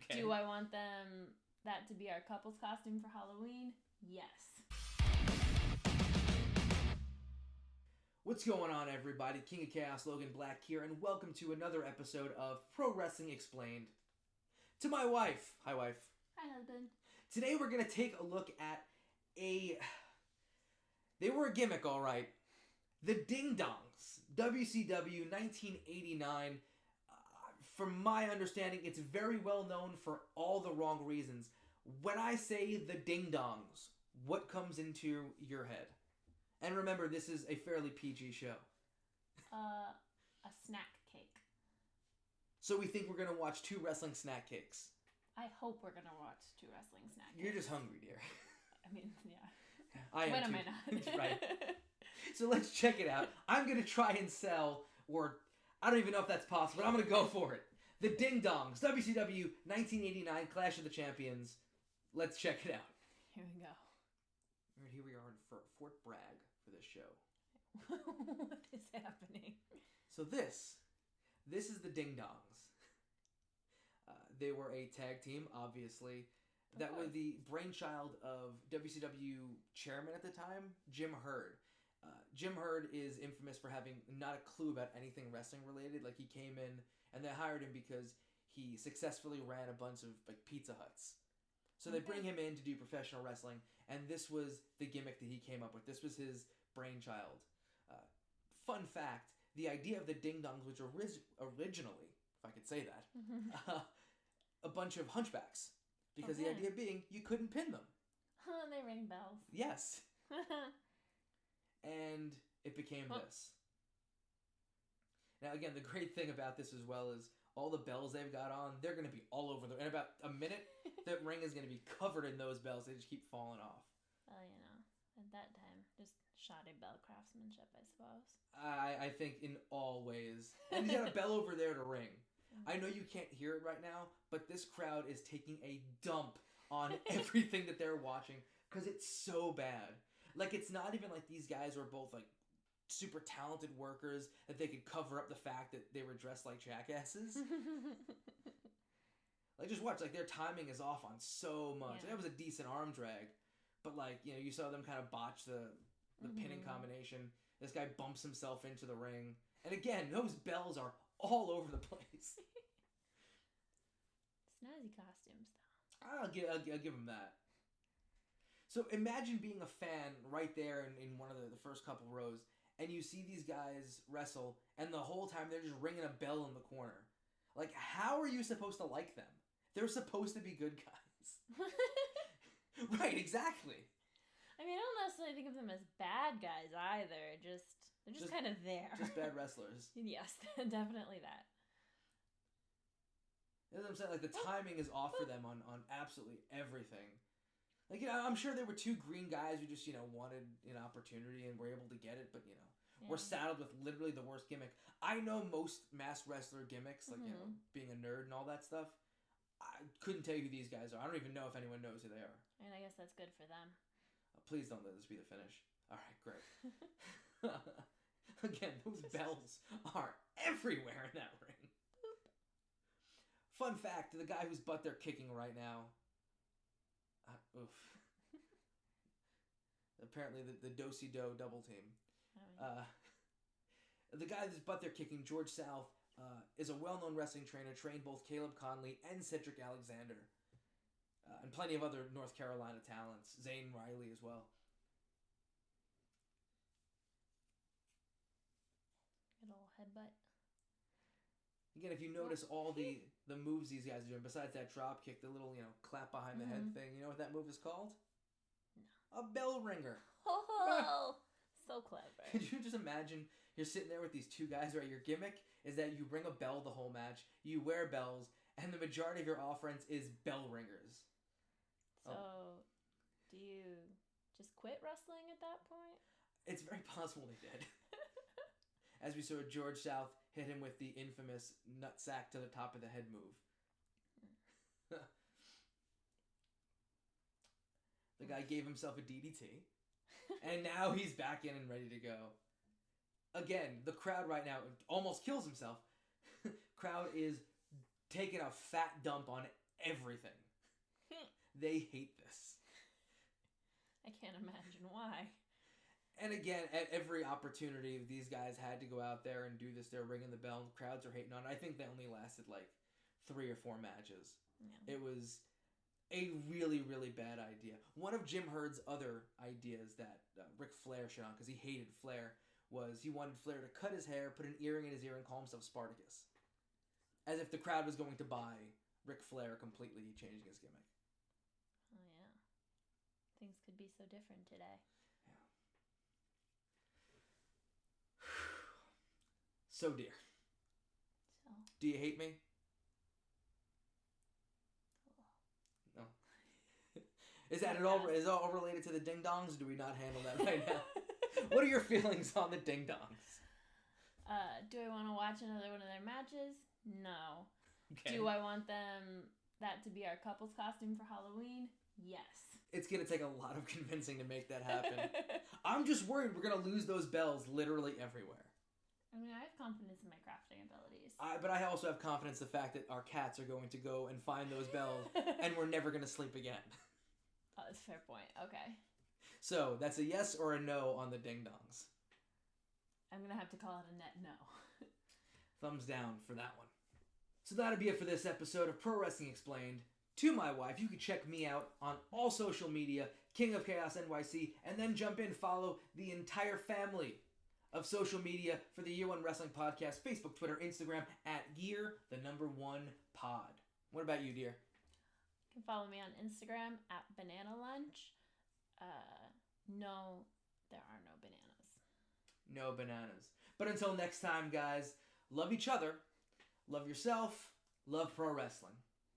Okay. Do I want that to be our couple's costume for Halloween? Yes. What's going on, everybody? King of Chaos, Logan Black here, and welcome to another episode of Pro Wrestling Explained. To my wife. Hi, wife. Hi, husband. Today we're going to take a look at They were a gimmick, all right. The Ding Dongs. WCW 1989. From my understanding, it's very well known for all the wrong reasons. When I say the Ding Dongs, what comes into your head? And remember, this is a fairly PG show. A snack cake. So we think we're going to watch two wrestling snack cakes. I hope we're going to watch two wrestling snack cakes. You're just hungry, dear. I mean, yeah. I am when too. am I not? Right. So let's check it out. I'm going to try and sell, or I don't even know if that's possible, but I'm going to go for it. The Ding Dongs, WCW 1989 Clash of the Champions. Let's check it out. Here we go. All right, here we are in Fort Bragg for this show. What is happening? So this is the Ding Dongs. They were a tag team, obviously. That were the brainchild of WCW chairman at the time, Jim Herd. Jim Herd is infamous for having not a clue about anything wrestling related. Like, he came in and they hired him because he successfully ran a bunch of Pizza Huts. So they bring him in to do professional wrestling, and this was the gimmick that he came up with. This was his brainchild. Fun fact, the idea of the Ding Dongs, which originally, if I could say that, a bunch of hunchbacks. Because the idea being, you couldn't pin them. They ring bells. Yes. And it became this. Now, again, the great thing about this as well is all the bells they've got on, they're going to be all over them. In about a minute, that ring is going to be covered in those bells. They just keep falling off. Well, at that time, just shoddy bell craftsmanship, I suppose. I think in all ways. And he's got a bell over there to ring. I know you can't hear it right now, but this crowd is taking a dump on everything that they're watching because it's so bad. Like, it's not even like these guys were both, super talented workers that they could cover up the fact that they were dressed like jackasses. Just watch. Their timing is off on so much. Yeah. That was a decent arm drag. But, you saw them kind of botch the pinning combination. This guy bumps himself into the ring. And again, those bells are all over the place. Snazzy costumes, though. I'll give him that. So imagine being a fan right there in one of the first couple rows, and you see these guys wrestle, and the whole time they're just ringing a bell in the corner. How are you supposed to like them? They're supposed to be good guys. Right, exactly. I mean, I don't necessarily think of them as bad guys either. They're just kind of there. Just bad wrestlers. Yes, definitely that. You know what I'm saying? The timing is off for them on absolutely everything. I'm sure there were two green guys who just, wanted an opportunity and were able to get it, but, we're saddled with literally the worst gimmick. I know most masked wrestler gimmicks, being a nerd and all that stuff. I couldn't tell you who these guys are. I don't even know if anyone knows who they are. And I guess that's good for them. Please don't let this be the finish. All right, great. Again, those bells are everywhere in that ring. Boop. Fun fact, the guy whose butt they're kicking right now... oof. Apparently the Do-Si-Do double team. The guy whose butt they're kicking, George South, is a well-known wrestling trainer, trained both Caleb Conley and Cedric Alexander. And plenty of other North Carolina talents. Zane Riley as well. Good old headbutt. Again, if you notice all the moves these guys are doing, besides that drop kick, the little, clap behind the head thing, you know what that move is called? No. A bell ringer. Oh, so clever. Could you just imagine you're sitting there with these two guys, right? Your gimmick is that you ring a bell the whole match, you wear bells, and the majority of your offense is bell ringers. So, do you just quit wrestling at that point? It's very possible they did. As we saw George South hit him with the infamous nutsack to the top of the head move. The guy gave himself a DDT. And now he's back in and ready to go. Again, the crowd right now almost kills himself. Crowd is taking a fat dump on everything. They hate this. I can't imagine why. And again, at every opportunity, these guys had to go out there and do this. They're ringing the bell, and crowds are hating on it. I think they only lasted like 3 or 4 matches. Yeah. It was a really, really bad idea. One of Jim Herd's other ideas that Ric Flair shit on, because he hated Flair, was he wanted Flair to cut his hair, put an earring in his ear, and call himself Spartacus. As if the crowd was going to buy Ric Flair completely changing his gimmick. Oh, yeah. Things could be so different today. Yeah. So, dear. So. Do you hate me? No. Is that is it all related to the ding dongs, or do we not handle that right now? What are your feelings on the ding dongs? Do I want to watch another one of their matches? No. Okay. Do I want that to be our couple's costume for Halloween? Yes. It's going to take a lot of convincing to make that happen. I'm just worried we're going to lose those bells literally everywhere. I mean, I have confidence in my crafting abilities. But I also have confidence in the fact that our cats are going to go and find those bells, and we're never going to sleep again. Oh, that's a fair point. Okay. So, that's a yes or a no on the ding-dongs. I'm going to have to call it a net no. Thumbs down for that one. So that'll be it for this episode of Pro Wrestling Explained. To my wife, you can check me out on all social media, King of Chaos NYC, and then jump in, follow the entire family of social media for the Year One Wrestling Podcast, Facebook, Twitter, Instagram, at Year1Pod. What about you, dear? You can follow me on Instagram at Banana Lunch. No, there are no bananas. No bananas. But until next time, guys, love each other, love yourself, love pro wrestling.